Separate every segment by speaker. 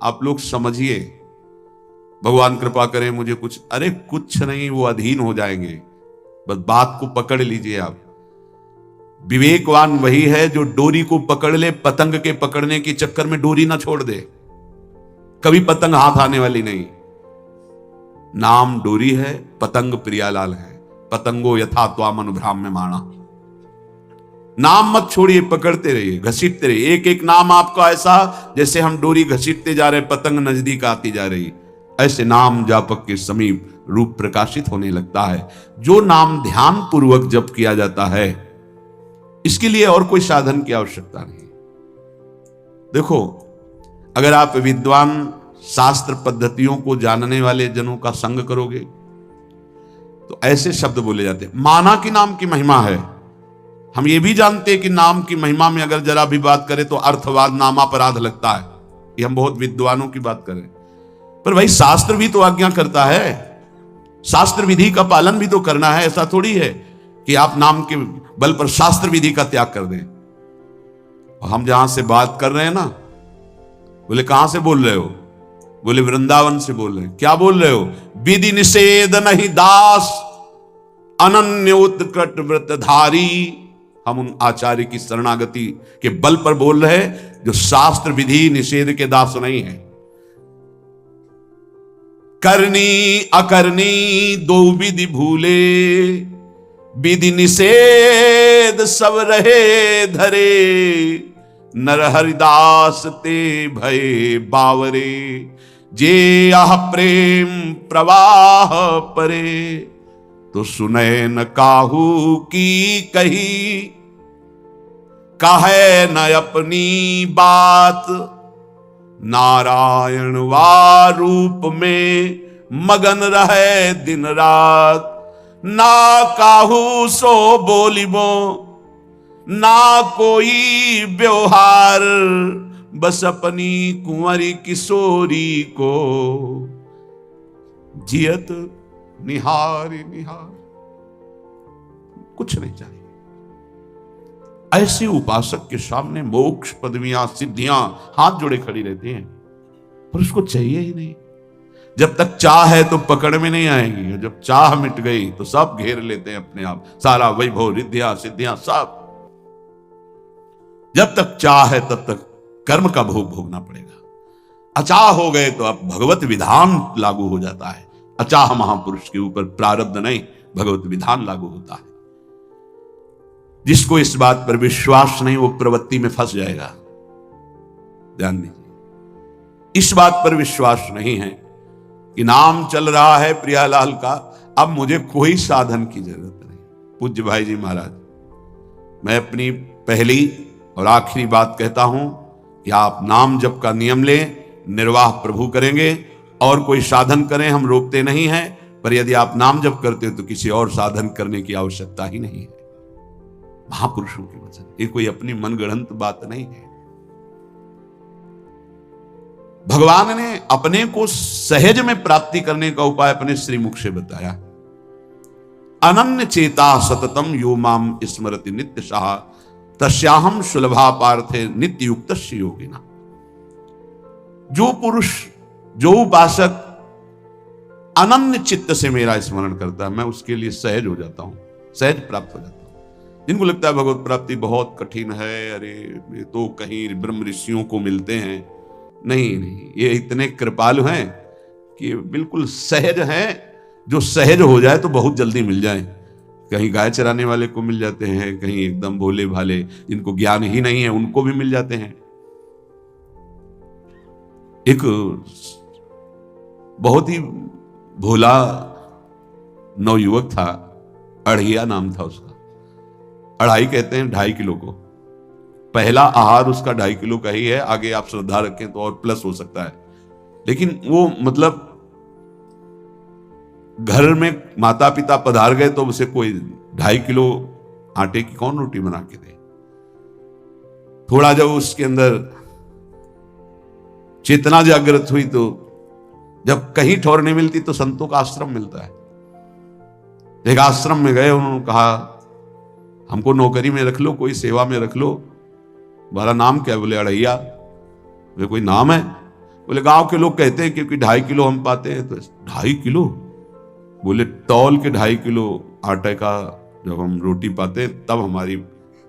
Speaker 1: आप लोग समझिए, भगवान कृपा करें मुझे कुछ, अरे कुछ नहीं, वो अधीन हो जाएंगे, बस बात को पकड़ लीजिए आप। विवेकवान वही है जो डोरी को पकड़ ले, पतंग के पकड़ने के चक्कर में डोरी ना छोड़ दे, कभी पतंग हाथ आने वाली नहीं। नाम डोरी है, पतंग प्रियालाल है, पतंगो यथा त्वाम अनुभ्राम्य माणा। नाम मत छोड़िए, पकड़ते रहिए, घसीटते रहिए। एक एक नाम आपका ऐसा जैसे हम डोरी घसीटते जा रहे, पतंग नजदीक आती जा रही, ऐसे नाम जापक के समीप रूप प्रकाशित होने लगता है। जो नाम ध्यान पूर्वक जप किया जाता है, इसके लिए और कोई साधन की आवश्यकता नहीं। देखो, अगर आप विद्वान शास्त्र पद्धतियों को जानने वाले जनों का संग करोगे तो ऐसे शब्द बोले जाते हैं, माना कि नाम की महिमा है। हम ये भी जानते हैं कि नाम की महिमा में अगर जरा भी बात करें तो अर्थवाद नामापराध लगता है। ये हम बहुत विद्वानों की बात करें, पर भाई शास्त्र भी तो आज्ञा करता है, शास्त्र विधि का पालन भी तो करना है। ऐसा थोड़ी है कि आप नाम के बल पर शास्त्र विधि का त्याग कर दें। हम जहां से बात कर रहे हैं ना, बोले कहां से बोल रहे हो? बोले वृंदावन से बोल रहे हैं। क्या बोल रहे हो? विधि निषेध नहीं दास, अनन्य उत्कट व्रतधारी। हम उन आचार्य की शरणागति के बल पर बोल रहे हैं जो शास्त्र विधि निषेध के दास नहीं है। करनी अकरनी दो विधि भूले, विधि निषेध सब रहे धरे, नर हरिदास ते भय बावरे, जे आह प्रेम प्रवाह परे, तो सुने न काहू की कही, कहे न अपनी बात, नारायण वा रूप में मगन रहे दिन रात, ना काहू सो बोलिबो, ना कोई व्यवहार, बस अपनी कुंवरी किशोरी को जियत निहारी निहार। कुछ नहीं चाहिए। ऐसे उपासक के सामने मोक्ष पदवियां सिद्धियां हाथ जोड़े खड़ी रहती हैं, पर उसको चाहिए ही नहीं। जब तक चाह है तो पकड़ में नहीं आएगी, जब चाह मिट गई तो सब घेर लेते हैं अपने आप, सारा वैभव रिद्धियां सिद्धियां सब। जब तक चाह है तब तक कर्म का भोग भोगना पड़ेगा। अचाह हो गए तो अब भगवत विधान लागू हो जाता है। अचाह महापुरुष के ऊपर प्रारब्ध नहीं, भगवत विधान लागू होता है। जिसको इस बात पर विश्वास नहीं वो प्रवृत्ति में फंस जाएगा। ध्यान दीजिए, इस बात पर विश्वास नहीं है कि नाम चल रहा है प्रियालाल का, अब मुझे कोई साधन की जरूरत नहीं। पूज्य भाई जी महाराज, मैं अपनी पहली और आखिरी बात कहता हूं कि आप नाम जप का नियम लें, निर्वाह प्रभु करेंगे। और कोई साधन करें, हम रोकते नहीं हैं, पर यदि आप नाम जप करते हो तो किसी और साधन करने की आवश्यकता ही नहीं है। महापुरुषों के वचन, ये कोई अपनी मनगढ़ंत बात नहीं है। भगवान ने अपने को सहज में प्राप्ति करने का उपाय अपने श्रीमुख से बताया। अनन्य चेता सततम यो माम स्मरति नित्य सहा, तस्याहम सुलभा पार्थे नित्य युक्त योगिना। जो पुरुष, जो उपासक अनन्य चित्त से मेरा स्मरण करता है, मैं उसके लिए सहज हो जाता हूं, सहज प्राप्त हो जाता हूं। जिनको लगता है भगवत प्राप्ति बहुत कठिन है, अरे ये तो कहीं ब्रह्म ऋषियों को मिलते हैं, नहीं नहीं, ये इतने कृपालु हैं कि बिल्कुल सहज हैं। जो सहज हो जाए तो बहुत जल्दी मिल जाए। कहीं गाय चराने वाले को मिल जाते हैं, कहीं एकदम भोले भाले जिनको ज्ञान ही नहीं है उनको भी मिल जाते हैं। एक बहुत ही भोला नवयुवक था, अढ़िया नाम था उसका। अढ़ाई कहते हैं 2.5 किलो को। पहला आहार उसका 2.5 किलो का ही है, आगे आप श्रद्धा रखें तो और प्लस हो सकता है। लेकिन वो मतलब घर में माता पिता पधार गए तो उसे कोई 2.5 किलो आटे की कौन रोटी बना के दे। थोड़ा जब उसके अंदर चेतना जागृत हुई तो जब कहीं ठौर नहीं मिलती तो संतों का आश्रम मिलता है। एक आश्रम में गए, उन्होंने कहा हमको नौकरी में रख लो, कोई सेवा में रख लो। तुम्हारा नाम क्या है? बोले अढ़ैया। वे कोई नाम है? बोले गांव के लोग कहते हैं क्योंकि 2.5 किलो हम पाते हैं। तो 2.5 किलो? बोले तौल के 2.5 किलो आटे का जब हम रोटी पाते हैं तब हमारी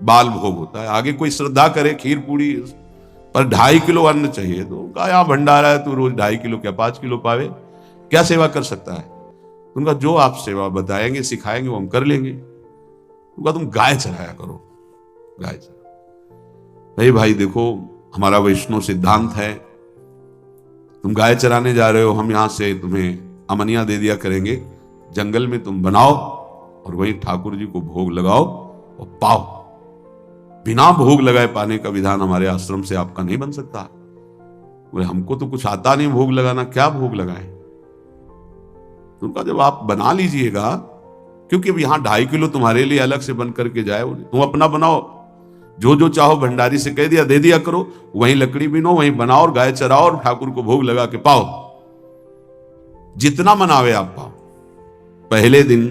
Speaker 1: बाल भोग होता है। आगे कोई श्रद्धा करे खीर पूड़ी, पर 2.5 किलो अन्न चाहिए। तो कहा यहाँ भंडारा है तो रोज 2.5 किलो क्या 5 किलो पावे, क्या सेवा कर सकता है? उनका जो आप सेवा बताएंगे सिखाएंगे वो हम कर लेंगे। उनका तुम गाय चराया करो, गाय चरा। भाई देखो हमारा वैष्णव सिद्धांत है, तुम गाय चराने जा रहे हो, हम यहां से तुम्हें अमनिया दे दिया करेंगे, जंगल में तुम बनाओ और वहीं ठाकुर जी को भोग लगाओ और पाओ। बिना भोग लगाए पाने का विधान हमारे आश्रम से आपका नहीं बन सकता। बोले हमको तो कुछ आता नहीं भोग लगाना, क्या भोग लगाए? तो उनका जब आप बना लीजिएगा, क्योंकि अब यहां 2.5 किलो तुम्हारे लिए अलग से बन करके जाए, तुम अपना बनाओ, जो जो चाहो भंडारी से कह दिया दे दिया करो, वहीं लकड़ी बिनो वहीं बनाओ और गाय चराओ और ठाकुर को भोग लगा के पाओ। जितना मनावे आप पाओ। पहले दिन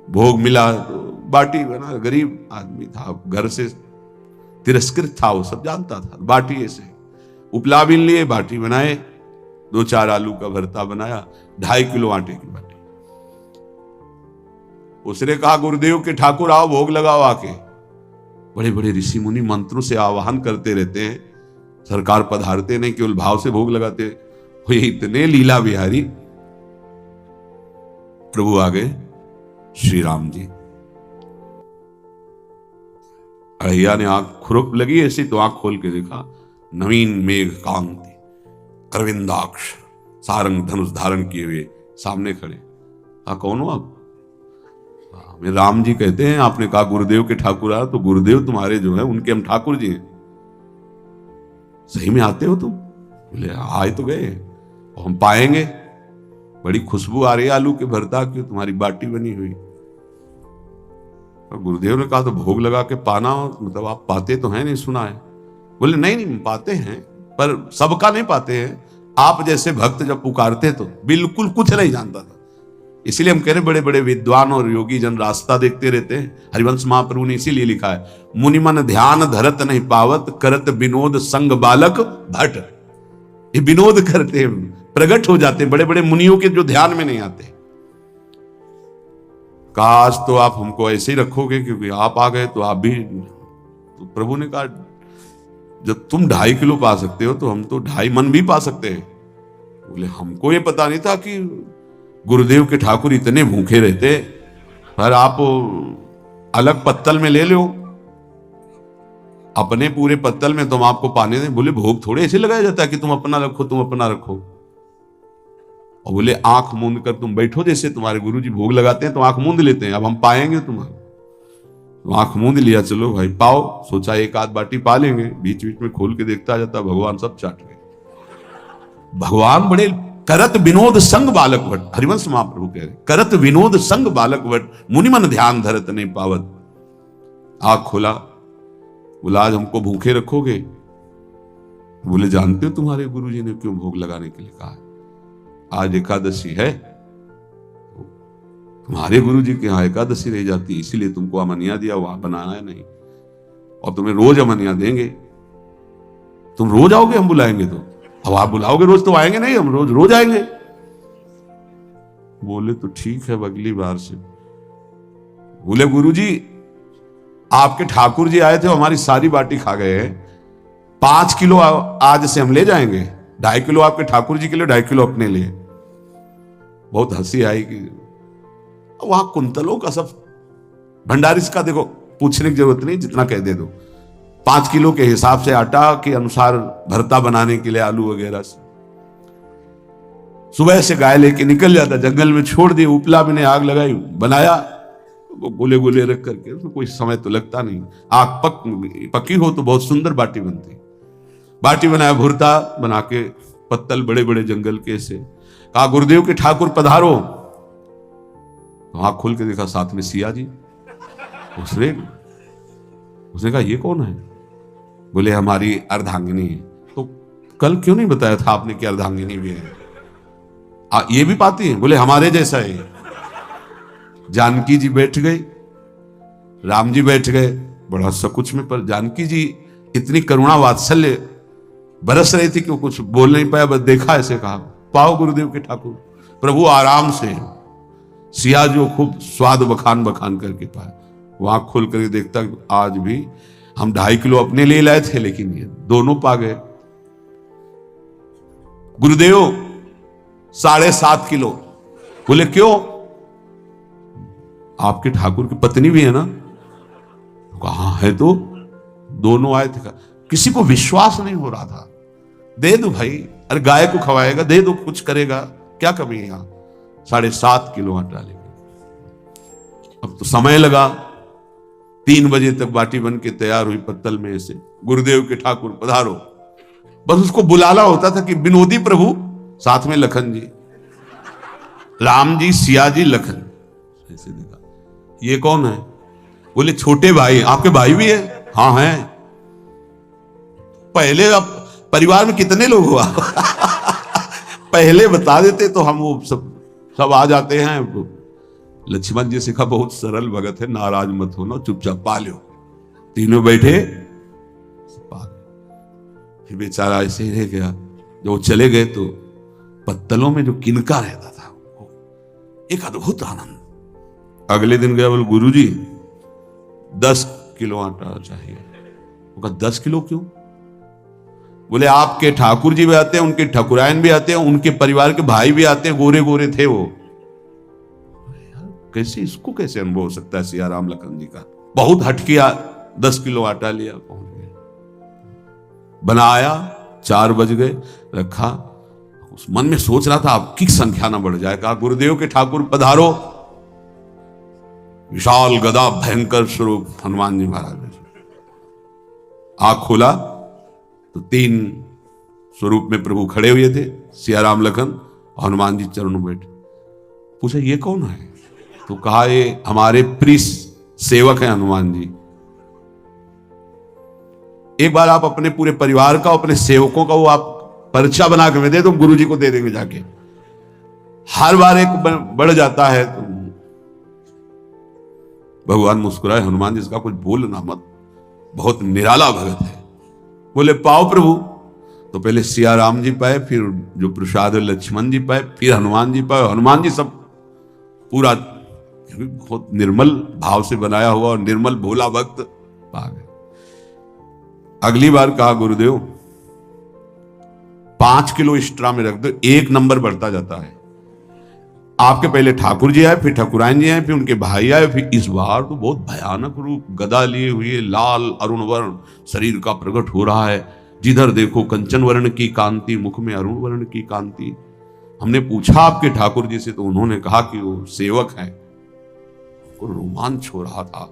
Speaker 1: भोग मिला तो बाटी बना, गरीब आदमी था, घर से तिरस्कृत था, वो सब जानता था। बाटी ऐसे उपला बिन लिए, बाटी बनाए, 2-4 आलू का भरता बनाया, 2.5 किलो आटे की बाटी। उसने कहा गुरुदेव के ठाकुर आओ भोग लगाओ आके। बड़े बड़े ऋषि मुनि मंत्रों से आवाहन करते रहते हैं, सरकार पधारते नहीं, केवल भाव से भोग लगाते। वो इतने लीला बिहारी प्रभु आ गए श्री राम जी। अड़ैया ने आंख खुरप लगी ऐसी तो आंख खोल के देखा, नवीन मेघ कांति, अरविंदाक्ष, सारंग धनुष धारण किए हुए सामने खड़े। कहा कौन हो आप? हमें राम जी कहते हैं। आपने कहा गुरुदेव के ठाकुर आ, तो गुरुदेव तुम्हारे जो है उनके हम ठाकुर जी हैं। सही में आते हो तुम? बोले आए तो गए और हम पाएंगे। बड़ी खुशबू आ रही है आलू के भरता की, तुम्हारी बाटी बनी हुई। और गुरुदेव ने कहा तो भोग लगा के पाना, मतलब आप पाते तो हैं? नहीं सुना है। बोले नहीं नहीं पाते हैं, पर सबका नहीं पाते हैं। आप जैसे भक्त जब पुकारते तो बिल्कुल कुछ नहीं जानता था। इसीलिए हम कह रहे बड़े बड़े विद्वान और योगी जन रास्ता देखते रहते हैं। हरिवंश महाप्रभु ने इसीलिए लिखा है, मुनि मन ध्यान धरत नहीं पावत, करत विनोद संग बालक भट। ये विनोद करते प्रकट हो जाते बड़े बड़े मुनियों के जो ध्यान में नहीं आते। काश तो आप हमको ऐसे ही रखोगे, क्योंकि आप आ गए तो आप भी। तो प्रभु ने कहा जब तुम 2.5 किलो पा सकते हो तो हम तो 2.5 मन भी पा सकते हैं। बोले हमको ये पता नहीं था कि गुरुदेव के ठाकुर इतने भूखे रहते, पर आप अलग पत्तल में ले लो, अपने पूरे पत्तल में तुम आपको पाने दें। बोले भोग थोड़े ऐसे लगाया जाता है कि तुम अपना रखो तुम अपना रखो। और बोले आंख मूंद कर तुम बैठो, जैसे तुम्हारे गुरुजी भोग लगाते हैं तो आंख मूंद लेते हैं, अब हम पाएंगे तुम्हारे। तो आंख मूंद लिया, चलो भाई पाओ। सोचा एक आध बाटी पा लेंगे, बीच बीच में खोल के देखता जाता भगवान सब चाट गए। भगवान बड़े करत विनोद संग बालक वट, हरिवंश महाप्रभु कह रहे करत विनोद संग बालक वट, मुनि मन ध्यान धरत नहीं पावत। आंख खोला, बोला आज हमको भूखे रखोगे? बोले जानते हो तुम्हारे गुरुजी ने क्यों भोग लगाने के लिए कहा है? आज एकादशी है, तुम्हारे गुरुजी के यहाँ एकादशी रह जाती है, इसीलिए तुमको अमनिया दिया, वहां बनाना है नहीं, और तुम्हें रोज अमनिया देंगे। तुम रोज आओगे हम बुलाएंगे तो? अब आप बुलाओगे रोज तो आएंगे नहीं, हम रोज रोज आएंगे। बोले तो ठीक है अगली बार से। बोले गुरुजी आपके ठाकुर जी आए थे, हमारी सारी बाटी खा गए हैं, 5 किलो आज से हम ले जाएंगे, 2.5 किलो आपके ठाकुर जी के लिए, 2.5 किलो अपने लिए। बहुत हंसी आई कि वहां कुंतलों का सब भंडारिस का देखो पूछने की जरूरत नहीं, जितना कह दे दो। 5 किलो के हिसाब से आटा के अनुसार भरता बनाने के लिए आलू वगैरह से सुबह से गाय लेके निकल जाता, जंगल में छोड़ दिए, उपला भी ने आग लगाई, बनाया, वो गोले गोले रख करके, उसमें कोई समय तो लगता नहीं। आग पकी हो तो बहुत सुंदर बाटी बनती। बाटी बनाया, भुरता बना के, पत्तल बड़े बड़े जंगल के से। कहा गुरुदेव के ठाकुर पधारो। तो आंख खोल के देखा साथ में सिया जी। उसने कहा ये कौन है? बोले हमारी अर्धांगिनी है। तो कल क्यों नहीं बताया था आपने कि अर्धांगिनी भी है? ये भी पाती है? बोले हमारे जैसा है। जानकी जी बैठ गई, राम जी बैठ गए, बड़ा सकुच में, पर जानकी जी इतनी करुणा वात्सल्य बरस रही थी कि वो कुछ बोल नहीं पाया, बस देखा ऐसे कहा, पाओ गुरुदेव के ठाकुर। प्रभु आराम से, सिया जो खूब स्वाद बखान बखान करके पाया, वहां खोल करके देखता आज भी हम 2.5 किलो अपने लिए लाए थे, लेकिन ये दोनों पा गए। गुरुदेव 7.5 किलो। बोले क्यों? आपके ठाकुर की पत्नी भी है ना? कहा है तो दोनों आए थे। किसी को विश्वास नहीं हो रहा था। दे दो भाई, अरे गाय को खवाएगा, दे दो, कुछ करेगा, क्या कमी है यहां? 7.5 किलो आटा लेके। अब तो समय लगा, 3 बजे तक बाटी बन के तैयार हुई पत्तल में ऐसे, गुरुदेव के ठाकुर पधारो। बस उसको बुलाना होता था कि विनोदी प्रभु, साथ में लखन जी, राम जी, सिया जी, लखन। ऐसे देखा, ये कौन है? बोले छोटे भाई। आपके भाई भी है? हाँ है। पहले अब परिवार में कितने लोग हुआ पहले बता देते तो हम वो सब आ जाते हैं। लक्ष्मण जी से कहा बहुत सरल भगत है, नाराज मत होना, चुपचाप पा लो। तीनों बैठे, फिर बेचारा ऐसे ही रह गया। जब वो चले गए तो पत्तलों में जो किनका रहता था, एक अद्भुत आनंद। अगले दिन गया, बोले गुरुजी 10 किलो आटा चाहिए। वो कहा 10 किलो क्यों? बोले आपके ठाकुर जी भी आते हैं, उनके ठाकुरायन भी आते हैं, उनके परिवार के भाई भी आते हैं, गोरे गोरे थे वो। कैसे, इसको कैसे अनुभव हो सकता है सिया राम लखन जी का? बहुत हट किया, 10 किलो आटा लिया, पहुंच गए, बनाया, 4 बज गए, रखा। उस मन में सोच रहा था आपकी संख्या ना बढ़ जाए। कहा गुरुदेव के ठाकुर पधारो। विशाल गदा, भयंकर स्वरूप हनुमान जी महाराज ने। आंख खोला तो 3 स्वरूप में प्रभु खड़े हुए थे, सिया राम लखन, हनुमान जी चरणों बैठे। पूछा ये कौन है? तो कहा ये हमारे प्रिय सेवक हैं हनुमान जी। एक बार आप अपने पूरे परिवार का, अपने सेवकों का वो आप पर्चा बना के दे दो, गुरु जी को दे देंगे जाके। हर बार एक बढ़ जाता है तो भगवान मुस्कुराए, हनुमान जी इसका कुछ बोलना मत, बहुत निराला भगत है। बोले पाओ प्रभु। तो पहले सिया राम जी पाए, फिर जो प्रसाद लक्ष्मण जी पाए, फिर हनुमान जी पाए। हनुमान जी सब पूरा बहुत निर्मल भाव से बनाया हुआ और निर्मल भोला भक्त पा गए। अगली बार कहा गुरुदेव 5 किलो एक्स्ट्रा में रख दो, 1 नंबर बढ़ता जाता है। आपके पहले ठाकुर जी आए, फिर ठाकुरायन जी आए, फिर उनके भाई आए, फिर इस बार तो बहुत भयानक रूप, गदा लिए हुए, लाल अरुण वर्ण शरीर का प्रकट हो रहा है। जिधर देखो कंचन वर्ण की कांति, मुख में अरुण वर्ण की कांति। हमने पूछा आपके ठाकुर जी से तो उन्होंने कहा कि वो सेवक हैं। रोमांच हो रहा था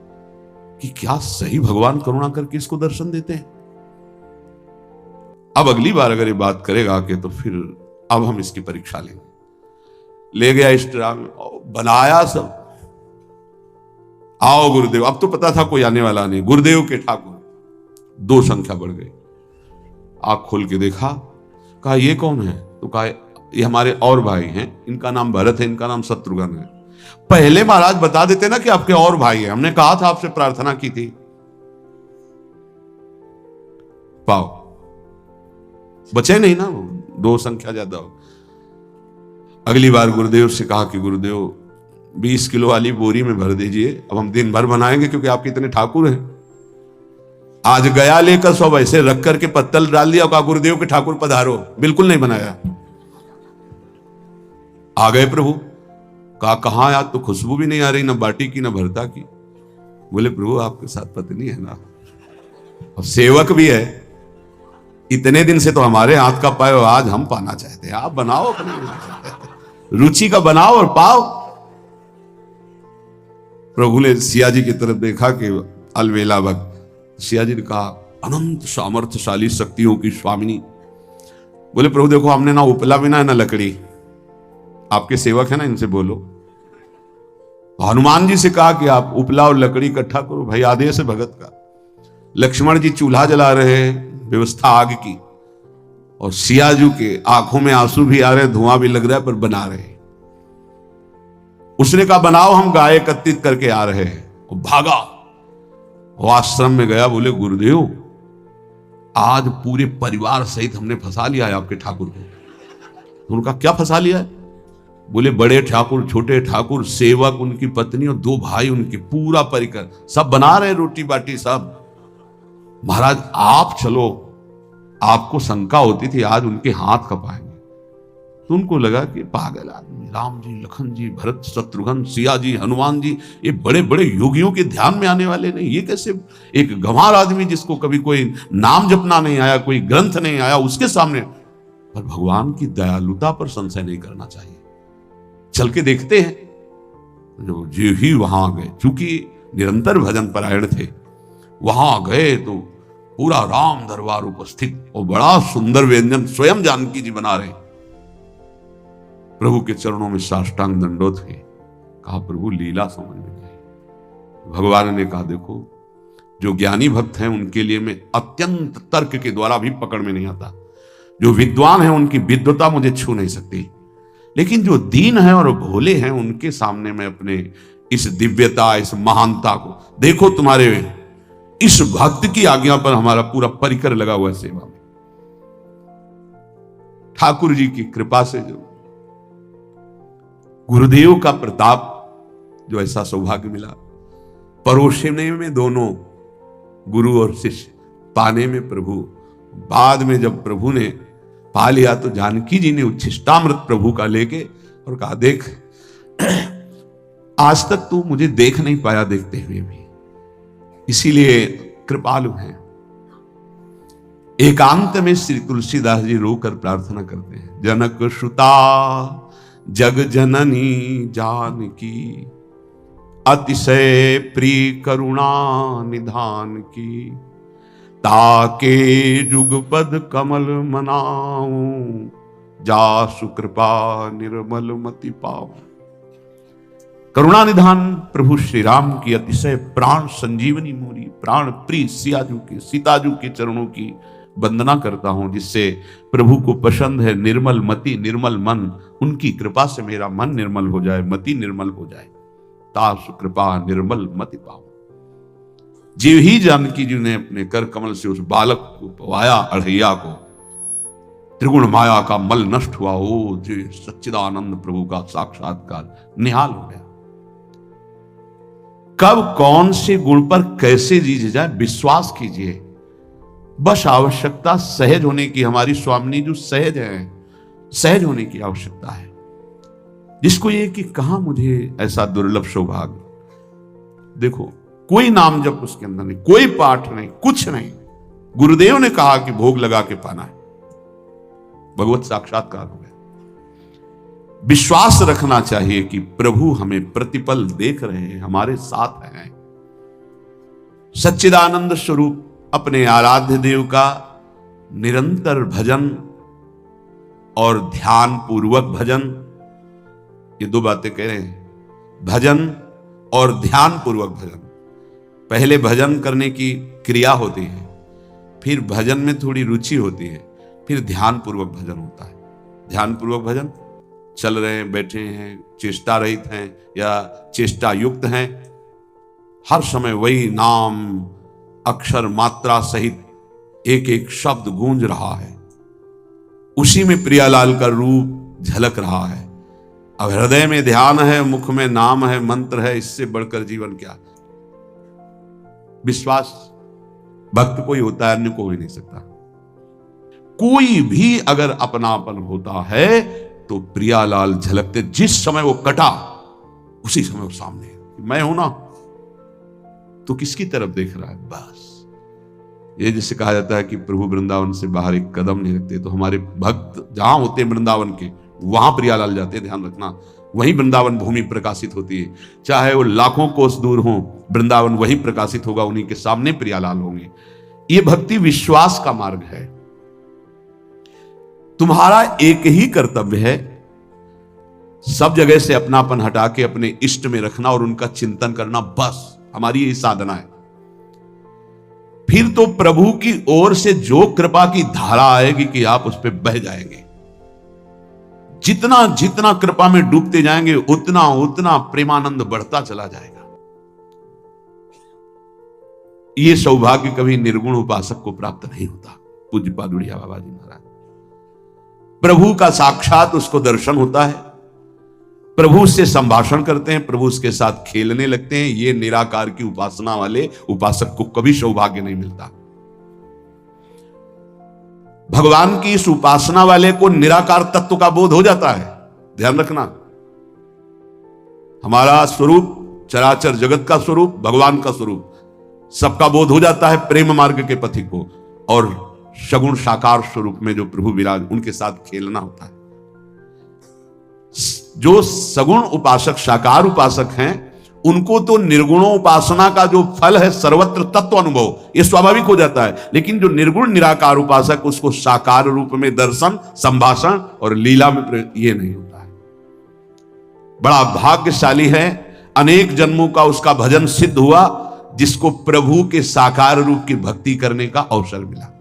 Speaker 1: कि क्या सही भगवान करुणा करके इसको दर्शन देते हैं। अब अगली बार अगर ये बात करेगा कि तो फिर अब हम इसकी परीक्षा लेंगे। ले गया इस तरह में, बनाया सब। आओ गुरुदेव। अब तो पता था कोई आने वाला नहीं। गुरुदेव के ठाकुर, 2 संख्या बढ़ गई। आंख खोल के देखा, कहा ये कौन है? तो कहा ये हमारे और भाई हैं, इनका नाम भरत है, इनका नाम शत्रुघ्न है। पहले महाराज बता देते ना कि आपके और भाई हैं, हमने कहा था, आपसे प्रार्थना की थी। पाओ, बचे नहीं ना, 2 संख्या ज्यादा हो। अगली बार गुरुदेव से कहा कि गुरुदेव 20 किलो वाली बोरी में भर दीजिए, अब हम दिन भर बनाएंगे क्योंकि आपके इतने ठाकुर हैं। आज गया लेकर सब ऐसे रख करके पत्तल डाल दिया, कहा गुरुदेव के ठाकुर पधारो। बिल्कुल नहीं बनाया। आ गए प्रभु। कहा कहां, आज तो खुशबू भी नहीं आ रही, ना बाटी की ना भरता की। बोले प्रभु आपके साथ पत्नी है ना, और सेवक भी है, इतने दिन से तो हमारे हाथ का पाए, आज हम पाना चाहते हैं, आप बनाओ, अपने रुचि का बनाओ और पाओ। प्रभु ने सिया जी की तरफ देखा कि अलवेला भक्त। सिया जी ने कहा अनंत सामर्थ्यशाली शक्तियों की स्वामिनी। बोले प्रभु देखो, हमने ना उपला बिना है ना लकड़ी, आपके सेवक है ना, इनसे बोलो। हनुमान जी से कहा कि आप उपला और लकड़ी इकट्ठा करो, भाई आदेश है भगत का। लक्ष्मण जी चूल्हा जला रहे हैं, व्यवस्था आग की, और सियाजू के आंखों में आंसू भी आ रहे, धुआं भी लग रहा है, पर बना रहे। उसने कहा बनाओ, हम गाय एकत्रित करके आ रहे हैं। वो भागा, वो आश्रम में गया। बोले गुरुदेव आज पूरे परिवार सहित हमने फंसा लिया है आपके ठाकुर को। तो उनका क्या फंसा लिया है? बोले बड़े ठाकुर, छोटे ठाकुर, सेवक, उनकी पत्नी और 2 भाई उनके, पूरा परिकर सब बना रहे रोटी बाटी सब। महाराज आप चलो, आपको शंका होती थी आज उनके हाथ कब आएंगे। तो उनको लगा कि पागल आदमी, राम जी, लखन जी, भरत, शत्रुघ्न, सिया जी, हनुमान जी, ये बड़े बड़े योगियों के ध्यान में आने वाले नहीं, ये कैसे एक गंवार आदमी जिसको कभी कोई नाम जपना नहीं आया, कोई ग्रंथ नहीं आया, उसके सामने। पर भगवान की दयालुता पर संशय नहीं करना चाहिए। चल के देखते हैं। जो ही वहां गए, चूंकि निरंतर भजन परायण थे, वहां गए तो पूरा राम दरबार उपस्थित और बड़ा सुंदर व्यंजन स्वयं जानकी जी बना रहे। प्रभु के चरणों में साष्टांग दंडोत हुए। कहा प्रभु लीला समझ में नहीं। भगवान ने कहा देखो, जो ज्ञानी भक्त हैं उनके लिए मैं अत्यंत तर्क के द्वारा भी पकड़ में नहीं आता। जो विद्वान हैं उनकी विद्वता मुझे छू नहीं सकती, लेकिन जो दीन हैं और भोले हैं उनके सामने मैं अपने इस दिव्यता, इस महानता को देखो। तुम्हारे इस भक्त की आज्ञा पर हमारा पूरा परिकर लगा हुआ है सेवा में। ठाकुर जी की कृपा से, जो गुरुदेव का प्रताप, जो ऐसा सौभाग्य मिला, परोसने में दोनों गुरु और शिष्य, पाने में प्रभु। बाद में जब प्रभु ने पा लिया तो जानकी जी ने उच्छिष्टामृत प्रभु का लेके और कहा देख, आज तक तू मुझे देख नहीं पाया देखते हुए भी, इसीलिए कृपालु हैं। एकांत में श्री तुलसीदास जी रोकर प्रार्थना करते हैं, जनक सुता जग जननी जानकी, अतिशय प्रिय करुणा निधान की, ताके जुगपद कमल मनाऊं, जासु कृपा निर्मल मति पाऊं। करुणा निधान प्रभु श्री राम की अतिशय प्राण संजीवनी मूरी, प्राण प्रिय सियाजू के, सीताजू के चरणों की वंदना करता हूं, जिससे प्रभु को पसंद है निर्मल मति, निर्मल मन। उनकी कृपा से मेरा मन निर्मल हो जाए, मति निर्मल हो जाए। तासु कृपा निर्मल मति पाऊं। जीव ही जानकी जी ने अपने कर कमल से उस बालक को पवाया, अढ़ैया को। त्रिगुण माया का मल नष्ट हुआ। ओ जी सच्चिदानंद प्रभु का साक्षात्कार निहाल हो गया। कब कौन से गुण पर कैसे जीत जाए विश्वास कीजिए, बस आवश्यकता सहज होने की। हमारी स्वामिनी जो सहज है, सहज होने की आवश्यकता है। जिसको ये कि कहां मुझे ऐसा दुर्लभ सौभाग्य। देखो कोई नाम जप उसके अंदर नहीं, कोई पाठ नहीं, कुछ नहीं। गुरुदेव ने कहा कि भोग लगा के पाना है, भगवत साक्षात्कार हो गया। विश्वास रखना चाहिए कि प्रभु हमें प्रतिपल देख रहे हैं, हमारे साथ हैं। सच्चिदानंद स्वरूप अपने आराध्य देव का निरंतर भजन और ध्यान पूर्वक भजन, ये 2 बातें कह रहे हैं, भजन और ध्यान पूर्वक भजन। पहले भजन करने की क्रिया होती है, फिर भजन में थोड़ी रुचि होती है, फिर ध्यान पूर्वक भजन होता है। ध्यान पूर्वक भजन, चल रहे हैं, बैठे हैं, चेष्टा रहित हैं या चेष्टा युक्त हैं, हर समय वही नाम अक्षर मात्रा सहित एक एक शब्द गूंज रहा है, उसी में प्रियालाल का रूप झलक रहा है। अब हृदय में ध्यान है, मुख में नाम है, मंत्र है, इससे बढ़कर जीवन क्या। विश्वास भक्त को ही होता है, अन्य को हो ही नहीं सकता। कोई भी अगर अपनापन होता है तो प्रियालाल झलकते। जिस समय वो कटा उसी समय वो सामने है। मैं हूं ना, तो किसकी तरफ देख रहा है? बस ये जैसे कहा जाता है कि प्रभु वृंदावन से बाहर एक कदम नहीं रखते, तो हमारे भक्त जहां होते हैं वृंदावन के, वहां प्रियालाल जाते हैं। ध्यान रखना, वहीं वृंदावन भूमि प्रकाशित होती है। चाहे वो लाखों कोस दूर हो, वृंदावन वहीं प्रकाशित होगा, उन्हीं के सामने प्रियालाल होंगे। ये भक्ति विश्वास का मार्ग है। तुम्हारा एक ही कर्तव्य है, सब जगह से अपनापन हटा के अपने इष्ट में रखना और उनका चिंतन करना। बस हमारी यही साधना है। फिर तो प्रभु की ओर से जो कृपा की धारा आएगी कि आप उस पर बह जाएंगे। जितना जितना कृपा में डूबते जाएंगे उतना उतना प्रेमानंद बढ़ता चला जाएगा। यह सौभाग्य कभी निर्गुण उपासक को प्राप्त नहीं होता। पूज्य पादुड़िया बाबा जी महाराज। प्रभु का साक्षात उसको दर्शन होता है, प्रभु से संभाषण करते हैं, प्रभु उसके साथ खेलने लगते हैं। ये निराकार की उपासना वाले उपासक को कभी सौभाग्य नहीं मिलता। भगवान की इस उपासना वाले को निराकार तत्व का बोध हो जाता है। ध्यान रखना, हमारा स्वरूप चराचर जगत का स्वरूप, भगवान का स्वरूप सबका बोध हो जाता है प्रेम मार्ग के पथिक को, और सगुण साकार स्वरूप में जो प्रभु विराज, उनके साथ खेलना होता है। जो सगुण उपासक साकार उपासक हैं, उनको तो निर्गुणों उपासना का जो फल है सर्वत्र तत्व अनुभव, ये स्वाभाविक हो जाता है। लेकिन जो निर्गुण निराकार उपासक, उसको साकार रूप में दर्शन, संभाषण और लीला में ये नहीं होता है। बड़ा भाग्यशाली है, अनेक जन्मों का उसका भजन सिद्ध हुआ, जिसको प्रभु के साकार रूप की भक्ति करने का अवसर मिला।